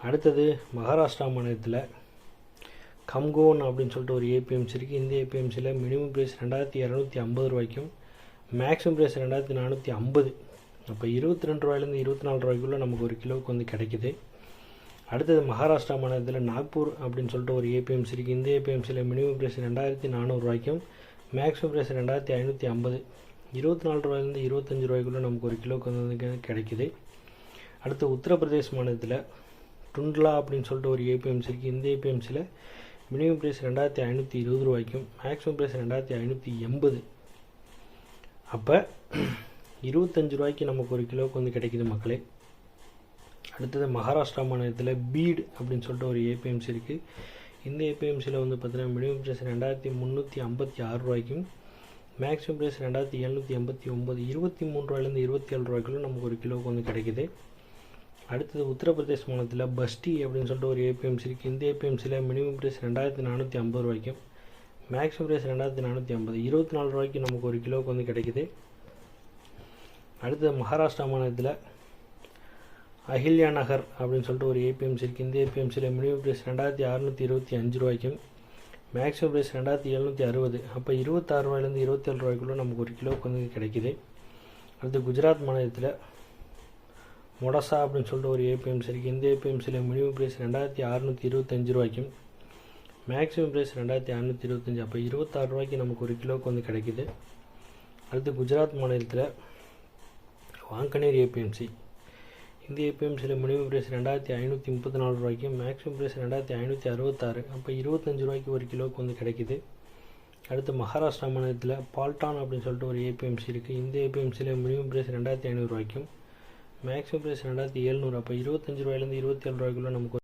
அடுத்தது மகாராஷ்டிரா மாநிலத்தில் கம்கோன் அப்படின்னு சொல்லிட்டு ஒரு ஏபிஎம்சி இருக்குது. இந்த ஏபிஎம்சியில் மினிமம் ப்ரைஸ் 2250 ரூபாய்க்கும் மேக்ஸிமம் ப்ரைஸ் 2450. அப்போ 22 ரூபாயிலேருந்து 24 ரூபாய்க்குள்ளே நமக்கு ஒரு கிலோவுக்கு வந்து கிடைக்கிது. அடுத்தது மகாராஷ்டிரா மாநிலத்தில் நாக்பூர் அப்படின்னு சொல்லிட்டு ஒரு ஏபிஎம்சி இருக்குது. இந்த ஏபிஎம்சியில் மினிமம் ப்ரைஸ் 2400 ரூபாய்க்கும் மேக்ஸிமம் ப்ரைஸ் 2550. 24 ரூபாயிலேருந்து 25 ரூபாய்க்குள்ளே நமக்கு ஒரு கிலோவுக்கு வந்து கிடைக்கிது. அடுத்து உத்தரப்பிரதேஷ் மாநிலத்தில் டுண்ட்லா அப்படின்னு சொல்லிட்டு ஒரு ஏபிஎம்சி இருக்குது. இந்த ஏபிஎம்சியில் மினிமம் ப்ரைஸ் 2520 ரூபாய்க்கும் மேக்ஸிமம் ப்ரைஸ் 2580. அப்போ 25 ரூபாய்க்கு நமக்கு ஒரு கிலோவுக்கு வந்து கிடைக்கிது மக்களே. அடுத்தது மகாராஷ்டிரா மாநிலத்தில் பீட் அப்படின்னு சொல்லிட்டு ஒரு ஏபிஎம்சி இருக்குது. இந்த ஏபிஎம்சியில் வந்து பார்த்தீங்கன்னா மினிமம் ப்ரைஸ் 2356 ரூபாய்க்கும் மேக்ஸிமம் ப்ரைஸ் 2789. 23 ரூபாயிலேருந்து 27 ரூபாய்க்குள்ள நமக்கு ஒரு கிலோவுக்கு வந்து கிடைக்கிது. அடுத்தது உத்தரப்பிரதேஷ் மாநிலத்தில் பஸ்டி அப்படின்னு சொல்லிட்டு ஒரு ஏபிஎம்சி இருக்குது. இந்த ஏபிஎம்சியில் மினிமம் ப்ரைஸ் 2450 ரூபாய்க்கும் மேக்ஸிமம் ப்ரைஸ் 2450. 24 ரூபாய்க்கு நமக்கு ஒரு கிலோவுக்கு வந்து கிடைக்கிது. அடுத்தது மகாராஷ்டிரா மாநிலத்தில் அஹில்யா நகர் அப்படின்னு சொல்லிட்டு ஒரு ஏபிஎம்சி இருக்குது. இந்த ஏபிஎம்சியில் மினிமம் ப்ரைஸ் 2625 ரூபாய்க்கும் மேக்ஸிமம் ப்ரைஸ் 2760. அப்போ 26 ரூபாயிலேருந்து 27 ரூபாய்க்குள்ளே நமக்கு ஒரு கிலோவுக்கு வந்து கிடைக்கிது. அடுத்து குஜராத் மாநிலத்தில் மொடசா அப்படின்னு சொல்லிட்டு ஒரு ஏபிஎம்சி இருக்குது. இந்த ஏபிஎம்சியில் மினிமம் ப்ரைஸ் 2625 ரூபாய்க்கும் மேக்ஸிமம் ப்ரைஸ் 2625. அப்போ 26 ரூபாய்க்கு நமக்கு ஒரு கிலோவுக்கு வந்து கிடைக்கிது. அடுத்து குஜராத் மாநிலத்தில் வாங்கனேர் ஏபிஎம்சி. இந்த ஏபிஎம்சியில் மினிமம் ப்ரைஸ் 2534 ரூபாய்க்கும் மேக்ஸிமம் ப்ரைஸ் 2566. அப்போ 25 ரூபாய்க்கு ஒரு கிலோவுக்கு வந்து கிடைக்கிது. அடுத்து மகாராஷ்டிரா மாநிலத்தில் பால்டான் அப்படின்னு சொல்லிட்டு ஒரு ஏபிஎம்சி இருக்குது. இந்த ஏபிஎம்சியில் மினிமம் ப்ரைஸ் 2500 ரூபாய்க்கும் மேக்ஸிமம் ப்ரைஸ் 2700. அப்போ 25 ரூபாயிலேருந்து 27 ரூபாய்க்குள்ளே நமக்கு